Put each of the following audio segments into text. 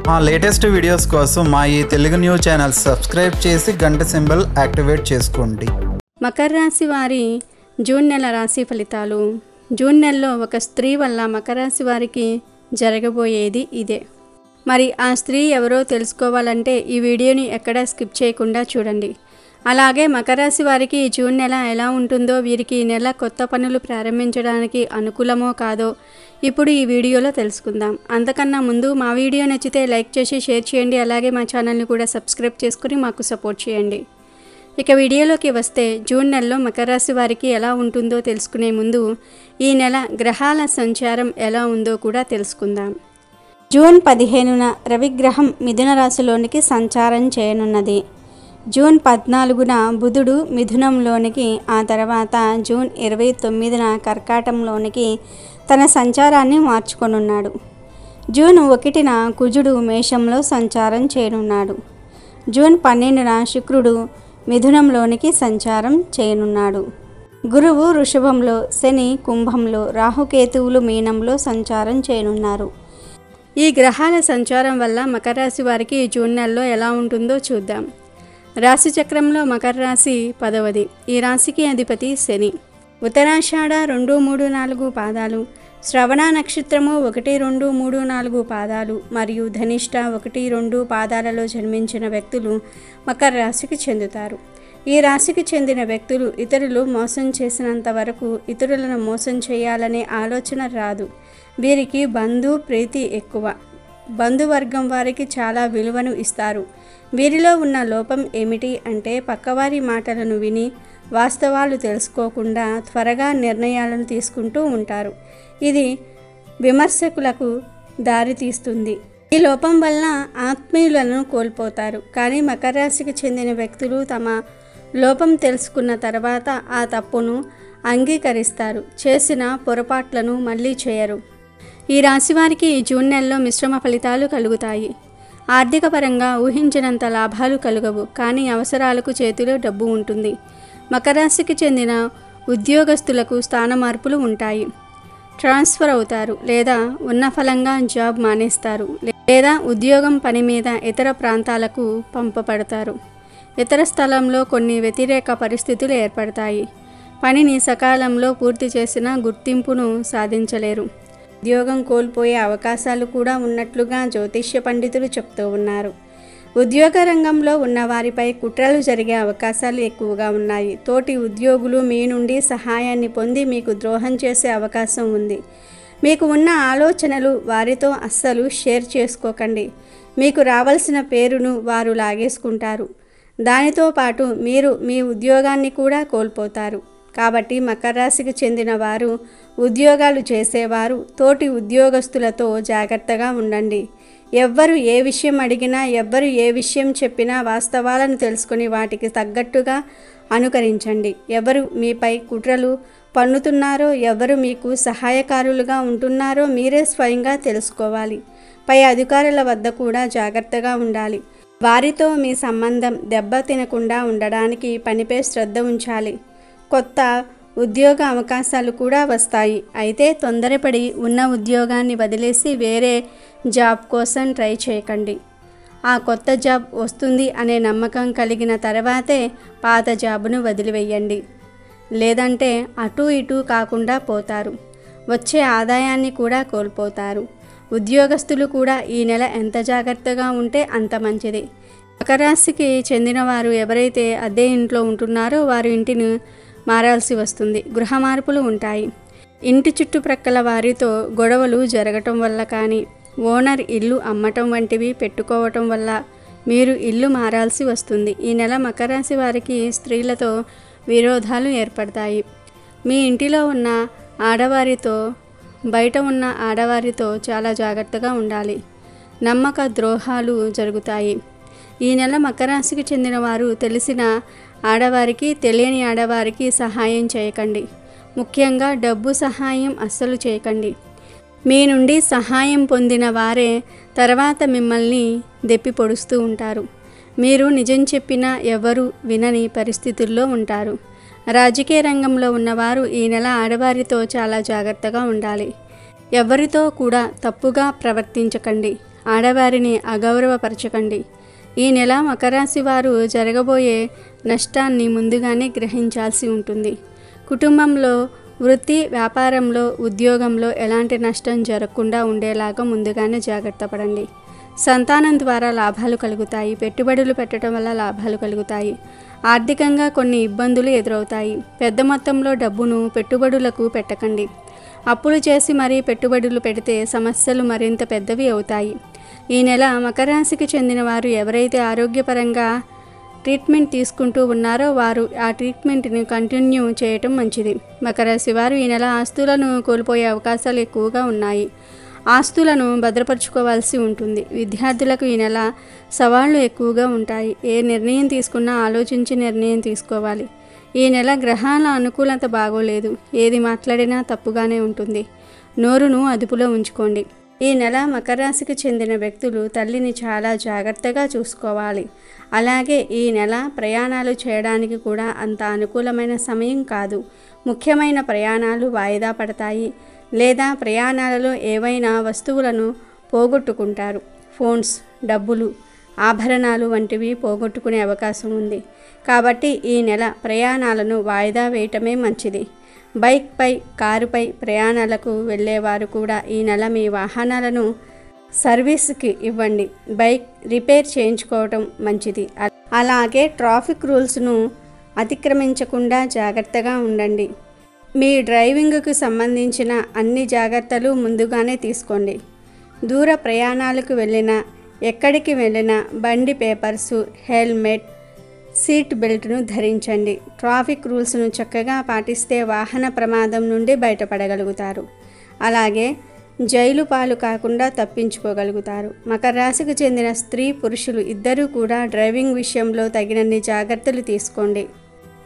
మా latest videos కోసం మా ఈ తెలుగు న్యూస్ ఛానల్ సబ్స్క్రైబ్ చేసి గంట సింబల్ యాక్టివేట్ చేసుకోండి. మకర రాశి వారి జూన్ నెల రాశి ఫలితాలు. జూన్ నెలలో ఒక స్త్రీ వల్ల మకర రాశి వారికి జరగబోయేది ఇదే. మరి ఆ స్త్రీ ఎవరో తెలుసుకోవాలంటే ఈ వీడియోని ఎక్కడా స్కిప్ చేయకుండా చూడండి. అలాగే మకర రాశి వారికి జూన్ నెల ఎలా ఉంటుందో, వీరికి ఈ నెల కొత్త పనులు ప్రారంభించడానికి అనుకూలమో కాదో ఇప్పుడు ఈ వీడియోలో తెలుసుకుందాం. అంతకన్నా ముందు మా వీడియో నచ్చితే లైక్ చేసి షేర్ చేయండి. అలాగే మా ఛానల్ని కూడా సబ్స్క్రైబ్ చేసుకుని మాకు సపోర్ట్ చేయండి. ఇక వీడియోలోకి వస్తే జూన్ నెలలో మకర రాశి వారికి ఎలా ఉంటుందో తెలుసుకునే ముందు ఈ నెల గ్రహాల సంచారం ఎలా ఉందో కూడా తెలుసుకుందాం. జూన్ 15న రవిగ్రహం మిథున రాశిలోనికి సంచారం చేయనున్నది. జూన్ 14న బుధుడు మిథునంలోనికి, ఆ తర్వాత జూన్ 29న కర్కాటంలోనికి తన సంచారాన్ని మార్చుకొనున్నాడు. జూన్ 1న కుజుడు మేషంలో సంచారం చేయనున్నాడు. జూన్ 12న శుక్రుడు మిథునంలోనికి సంచారం చేయనున్నాడు. గురువు వృషభంలో, శని కుంభంలో, రాహుకేతువులు మీనంలో సంచారం చేయనున్నారు. ఈ గ్రహాల సంచారం వల్ల మకర రాశి వారికి జూన్ నెలలో ఎలా ఉంటుందో చూద్దాం. రాశి చక్రంలో మకర రాశి 10వది. ఈ రాశికి అధిపతి శని. ఉత్తరాషాఢ 2, 3, 4 పాదాలు, శ్రవణ నక్షత్రము 1, 2, 3, 4 పాదాలు మరియు ధనిష్ట 1, 2 పాదాలలో జన్మించిన వ్యక్తులు మకర రాశికి చెందుతారు. ఈ రాశికి చెందిన వ్యక్తులు ఇతరులు మోసం చేసినంత వరకు ఇతరులను మోసం చేయాలనే ఆలోచన రాదు. వీరికి బంధు ప్రీతి ఎక్కువ. బంధువర్గం వారికి చాలా విలువను ఇస్తారు. వీరిలో ఉన్న లోపం ఏమిటి అంటే పక్కవారి మాటలను విని వాస్తవాలు తెలుసుకోకుండా త్వరగా నిర్ణయాలను తీసుకుంటూ ఉంటారు. ఇది విమర్శకులకు దారితీస్తుంది. ఈ లోపం వల్ల ఆత్మీయులను కోల్పోతారు. కానీ మకర రాశికి చెందిన వ్యక్తులు తమ లోపం తెలుసుకున్న తర్వాత ఆ తప్పును అంగీకరిస్తారు. చేసిన పొరపాట్లను మళ్ళీ చేయరు. ఈ రాశి వారికి జూన్ నెలలో మిశ్రమ ఫలితాలు కలుగుతాయి. ఆర్థిక పరంగా ఊహించినంత లాభాలు కలుగవు, కానీ అవసరాలకు చేతిలో డబ్బు ఉంటుంది. మకర రాశికి చెందిన ఉద్యోగస్తులకు స్థాన మార్పులు ఉంటాయి. ట్రాన్స్ఫర్ అవుతారు, లేదా ఉన్న ఫలంగా జాబ్ మానేస్తారు, లేదా ఉద్యోగం పని మీద ఇతర ప్రాంతాలకు పంపబడతారు. ఇతర స్థలంలో కొన్ని వ్యతిరేక పరిస్థితులు ఏర్పడతాయి. పనిని సకాలంలో పూర్తి చేసిన గుర్తింపును సాధించలేరు. ఉద్యోగం కోల్పోయే అవకాశాలు కూడా ఉన్నట్లుగా జ్యోతిష్య పండితులు చెప్తూ ఉన్నారు. ఉద్యోగ రంగంలో ఉన్న వారిపై కుట్రలు జరిగే అవకాశాలు ఎక్కువగా ఉన్నాయి. తోటి ఉద్యోగులు మీ నుండి సహాయాన్ని పొంది మీకు ద్రోహం చేసే అవకాశం ఉంది. మీకు ఉన్న ఆలోచనలు వారితో అస్సలు షేర్ చేసుకోకండి. మీకు రావాల్సిన పేరును వారు లాగేసుకుంటారు. దానితో పాటు మీరు మీ ఉద్యోగాన్ని కూడా కోల్పోతారు. కాబట్టి మకర రాశికి చెందిన వారు, ఉద్యోగాలు చేసేవారు తోటి ఉద్యోగస్తులతో జాగ్రత్తగా ఉండండి. ఎవ్వరు ఏ విషయం అడిగినా, ఎవ్వరు ఏ విషయం చెప్పినా వాస్తవాలను తెలుసుకొని వాటికి తగ్గట్టుగా అనుకరించండి. ఎవరు మీపై కుట్రలు పన్నుతున్నారో, ఎవరు మీకు సహాయకారులుగా ఉంటున్నారో మీరే స్వయంగా తెలుసుకోవాలి. పై అధికారుల వద్ద కూడా జాగ్రత్తగా ఉండాలి. వారితో మీ సంబంధం దెబ్బతినకుండా ఉండడానికి పనిపై శ్రద్ధ ఉంచాలి. కొత్త ఉద్యోగ అవకాశాలు కూడా వస్తాయి. అయితే తొందరపడి ఉన్న ఉద్యోగాన్ని వదిలేసి వేరే జాబ్ కోసం ట్రై చేయకండి. ఆ కొత్త జాబ్ వస్తుంది అనే నమ్మకం కలిగిన తర్వాతే పాత జాబ్ను వదిలివేయండి. లేదంటే అటు ఇటు కాకుండా పోతారు. వచ్చే ఆదాయాన్ని కూడా కోల్పోతారు. ఉద్యోగస్తులు కూడా ఈ నెల ఎంత జాగ్రత్తగా ఉంటే అంత మంచిది. మకర రాశికి చెందిన వారు ఎవరైతే అద్దె ఇంట్లో ఉంటున్నారో వారు ఇంటిని మారాల్సి వస్తుంది. గృహ మార్పులు ఉంటాయి. ఇంటి చుట్టుప్రక్కల వారితో గొడవలు జరగటం వల్ల కానీ, ఓనర్ ఇల్లు అమ్మటం వంటివి పెట్టుకోవటం వల్ల మీరు ఇల్లు మారాల్సి వస్తుంది. ఈ నెల మకర రాశి వారికి స్త్రీలతో విరోధాలు ఏర్పడతాయి. మీ ఇంటిలో ఉన్న ఆడవారితో, బయట ఉన్న ఆడవారితో చాలా జాగ్రత్తగా ఉండాలి. నమ్మక ద్రోహాలు జరుగుతాయి. ఈ నెల మకర రాశికి చెందిన వారు తెలిసిన ఆడవారికి, తెలియని ఆడవారికి సహాయం చేయకండి. ముఖ్యంగా డబ్బు సహాయం అస్సలు చేయకండి. మీ నుండి సహాయం పొందిన వారే తర్వాత మిమ్మల్ని దెప్పి పొడుస్తూ ఉంటారు. మీరు నిజం చెప్పినా ఎవరు వినని పరిస్థితుల్లో ఉంటారు. రాజకీయ రంగంలో ఉన్నవారు ఈ నెల ఆడవారితో చాలా జాగ్రత్తగా ఉండాలి. ఎవరితో కూడా తప్పుగా ప్రవర్తించకండి. ఆడవారిని అగౌరవపరచకండి. ఈ నెల మకర రాశి వారు జరగబోయే నష్టాన్ని ముందుగానే గ్రహించాల్సి ఉంటుంది. కుటుంబంలో, వృత్తి, వ్యాపారంలో, ఉద్యోగంలో ఎలాంటి నష్టం జరగకుండా ఉండేలాగా ముందుగానే జాగ్రత్త పడండి. సంతానం ద్వారా లాభాలు కలుగుతాయి. పెట్టుబడులు పెట్టడం వల్ల లాభాలు కలుగుతాయి. ఆర్థికంగా కొన్ని ఇబ్బందులు ఎదురవుతాయి. పెద్ద మొత్తంలో డబ్బును పెట్టుబడులకు పెట్టకండి. అప్పులు చేసి మరీ పెట్టుబడులు పెడితే సమస్యలు మరింత పెద్దవి అవుతాయి. ఈ నెల మకర రాశికి చెందిన వారు ఎవరైతే ఆరోగ్యపరంగా ట్రీట్మెంట్ తీసుకుంటూ ఉన్నారో వారు ఆ ట్రీట్మెంట్ని కంటిన్యూ చేయటం మంచిది. మకర రాశి వారు ఈ నెల ఆస్తులను కోల్పోయే అవకాశాలు ఎక్కువగా ఉన్నాయి. ఆస్తులను భద్రపరచుకోవాల్సి ఉంటుంది. విద్యార్థులకు ఈ నెల సవాళ్లు ఎక్కువగా ఉంటాయి. ఏ నిర్ణయం తీసుకున్నా ఆలోచించి నిర్ణయం తీసుకోవాలి. ఈ నెల గ్రహాల అనుకూలత బాగోలేదు. ఏది మాట్లాడినా తప్పుగానే ఉంటుంది. నోరును అదుపులో ఉంచుకోండి. ఈ నెల మకర రాశికి చెందిన వ్యక్తులు తల్లిని చాలా జాగ్రత్తగా చూసుకోవాలి. అలాగే ఈ నెల ప్రయాణాలు చేయడానికి కూడా అంత అనుకూలమైన సమయం కాదు. ముఖ్యమైన ప్రయాణాలు వాయిదా పడతాయి లేదా ప్రయాణాలలో ఏవైనా వస్తువులను పోగొట్టుకుంటారు. ఫోన్స్, డబ్బులు, ఆభరణాలు వంటివి పోగొట్టుకునే అవకాశం ఉంది. కాబట్టి ఈ నెల ప్రయాణాలను వాయిదా వేయటమే మంచిది. బైక్పై, కారుపై ప్రయాణాలకు వెళ్ళేవారు కూడా ఈ నెల మీ వాహనాలను సర్వీస్కి ఇవ్వండి. బైక్ రిపేర్ చేయించుకోవటం మంచిది. అలాగే ట్రాఫిక్ రూల్స్ను అతిక్రమించకుండా జాగ్రత్తగా ఉండండి. మీ డ్రైవింగ్కు సంబంధించిన అన్ని జాగ్రత్తలు ముందుగానే తీసుకోండి. దూర ప్రయాణాలకు వెళ్ళినా, ఎక్కడికి వెళ్ళినా బండి పేపర్సు, హెల్మెట్, సీట్ బెల్ట్ను ధరించండి. ట్రాఫిక్ రూల్స్ను చక్కగా పాటిస్తే వాహన ప్రమాదం నుండి బయటపడగలుగుతారు. అలాగే జైలు పాలు కాకుండా తప్పించుకోగలుగుతారు. మకర రాశికి చెందిన స్త్రీ, పురుషులు ఇద్దరూ కూడా డ్రైవింగ్ విషయంలో తగినన్ని జాగ్రత్తలు తీసుకోండి.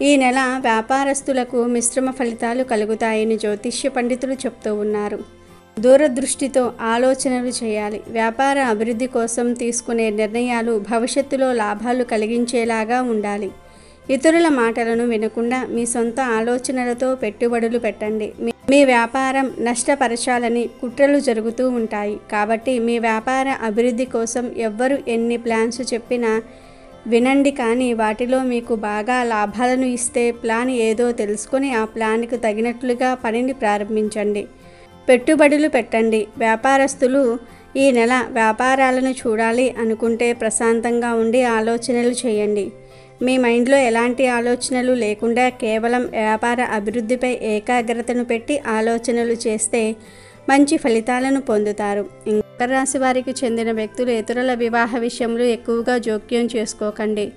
ఈ నెల వ్యాపారస్తులకు మిశ్రమ ఫలితాలు కలుగుతాయని జ్యోతిష్య పండితులు చెప్తూ ఉన్నారు. దూరదృష్టితో ఆలోచనలు చేయాలి. వ్యాపార అభివృద్ధి కోసం తీసుకునే నిర్ణయాలు భవిష్యత్తులో లాభాలు కలిగించేలాగా ఉండాలి. ఇతరుల మాటలను వినకుండా మీ సొంత ఆలోచనలతో పెట్టుబడులు పెట్టండి. మీ వ్యాపారం నష్టపరచాలని కుట్రలు జరుగుతూ ఉంటాయి. కాబట్టి మీ వ్యాపార అభివృద్ధి కోసం ఎవ్వరు ఎన్ని ప్లాన్స్ చెప్పినా వినండి. కానీ వాటిలో మీకు బాగా లాభాలను ఇస్తే ప్లాన్ ఏదో తెలుసుకొని ఆ ప్లాన్కు తగినట్లుగా పనిని ప్రారంభించండి. పెట్టుబడులు పెట్టండి. వ్యాపారస్తులు ఈ నెల వ్యాపారాలను చూడాలి అనుకుంటే ప్రశాంతంగా ఉండి ఆలోచనలు చేయండి. మీ మైండ్లో ఎలాంటి ఆలోచనలు లేకుండా కేవలం వ్యాపార అభివృద్ధిపై ఏకాగ్రతను పెట్టి ఆలోచనలు చేస్తే మంచి ఫలితాలను పొందుతారు. మకర రాశి వారికి చెందిన వ్యక్తులు ఇతరుల వివాహ విషయంలో ఎక్కువగా జోక్యం చేసుకోకండి.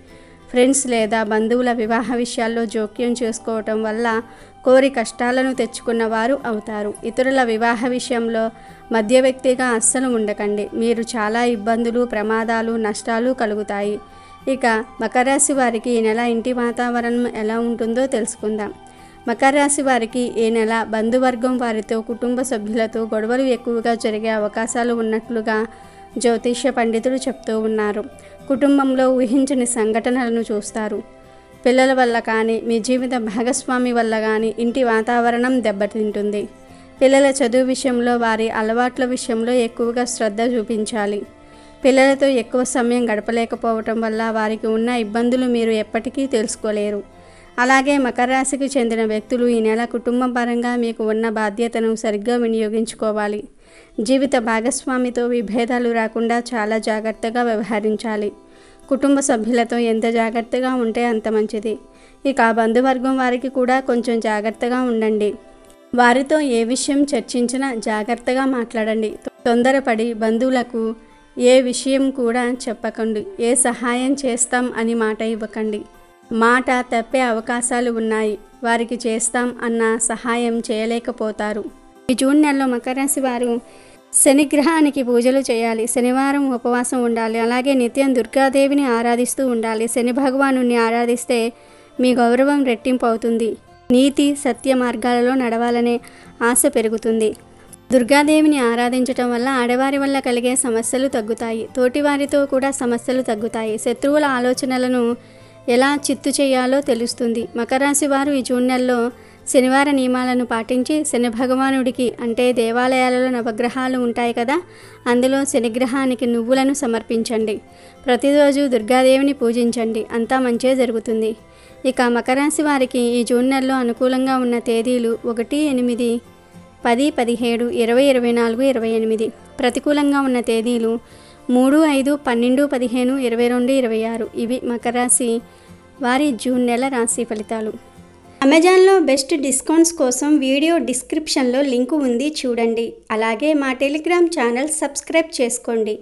ఫ్రెండ్స్ లేదా బంధువుల వివాహ విషయాల్లో జోక్యం చేసుకోవటం వల్ల కోరి కష్టాలను తెచ్చుకున్న వారు అవుతారు. ఇతరుల వివాహ విషయంలో మధ్యవ్యక్తిగా అస్సలు ఉండకండి. మీరు చాలా ఇబ్బందులు, ప్రమాదాలు, నష్టాలు కలుగుతాయి. ఇక మకర రాశి వారికి ఈ నెల ఇంటి వాతావరణం ఎలా ఉంటుందో తెలుసుకుందాం. మకర రాశి వారికి ఈ నెల బంధువర్గం వారితో, కుటుంబ సభ్యులతో గొడవలు ఎక్కువగా జరిగే అవకాశాలు ఉన్నట్లుగా జ్యోతిష్య పండితులు చెప్తూ ఉన్నారు. కుటుంబంలో ఊహించని సంఘటనలను చూస్తారు. పిల్లల వల్ల కానీ, మీ జీవిత భాగస్వామి వల్ల కానీ ఇంటి వాతావరణం దెబ్బతింటుంది. పిల్లల చదువు విషయంలో, వారి అలవాట్ల విషయంలో ఎక్కువగా శ్రద్ధ చూపించాలి. పిల్లలతో ఎక్కువ సమయం గడపలేకపోవటం వల్ల వారికి ఉన్న ఇబ్బందులు మీరు ఎప్పటికీ తెలుసుకోలేరు. అలాగే మకర రాశికి చెందిన వ్యక్తులు ఈ నెల కుటుంబం పరంగా మీకు ఉన్న బాధ్యతను సరిగ్గా వినియోగించుకోవాలి. జీవిత భాగస్వామితో విభేదాలు రాకుండా చాలా జాగ్రత్తగా వ్యవహరించాలి. కుటుంబ సభ్యులతో ఎంత జాగ్రత్తగా ఉంటే అంత మంచిది. ఇక బంధువర్గం వారికి కూడా కొంచెం జాగ్రత్తగా ఉండండి. వారితో ఏ విషయం చర్చించినా జాగ్రత్తగా మాట్లాడండి. తొందరపడి బంధువులకు ఏ విషయం కూడా చెప్పకండి. ఏ సహాయం చేస్తాం అని మాట ఇవ్వకండి. మాట తప్పే అవకాశాలు ఉన్నాయి. వారికి చేస్తాం అన్న సహాయం చేయలేకపోతారు. ఈ జూన్ నెలలో మకర రాశి వారు శనిగ్రహానికి పూజలు చేయాలి. శనివారం ఉపవాసం ఉండాలి. అలాగే నిత్యం దుర్గాదేవిని ఆరాధిస్తూ ఉండాలి. శని భగవానుని ఆరాధిస్తే మీ గౌరవం రెట్టింపు అవుతుంది. నీతి, సత్య మార్గాలలో నడవాలనే ఆశ పెరుగుతుంది. దుర్గాదేవిని ఆరాధించటం వల్ల ఆడవారి వల్ల కలిగే సమస్యలు తగ్గుతాయి. తోటివారితో కూడా సమస్యలు తగ్గుతాయి. శత్రువుల ఆలోచనలను ఎలా చిత్తు చేయాలో తెలుస్తుంది. మకర రాశి వారు ఈ జూన్ నెలలో శనివార నియమాలను పాటించి శని భగవానుడికి అంటే దేవాలయాలలో నవగ్రహాలు ఉంటాయి కదా, అందులో శనిగ్రహానికి నువ్వులను సమర్పించండి. ప్రతిరోజు దుర్గాదేవిని పూజించండి, అంతా మంచే జరుగుతుంది. ఇక మకర రాశి వారికి ఈ జూన్ నెలలో అనుకూలంగా ఉన్న తేదీలు 1, 8, 10, 17, 20, 24, 28. ప్రతికూలంగా ఉన్న తేదీలు 3, 5, 12, 15, 22, 26. ఇవి మకర రాశి వారి జూన్ నెల రాశి ఫలితాలు. అమెజాన్లో బెస్ట్ డిస్కౌంట్స్ కోసం వీడియో డిస్క్రిప్షన్లో లింకు ఉంది, చూడండి. అలాగే మా టెలిగ్రామ్ ఛానల్ సబ్స్క్రైబ్ చేసుకోండి.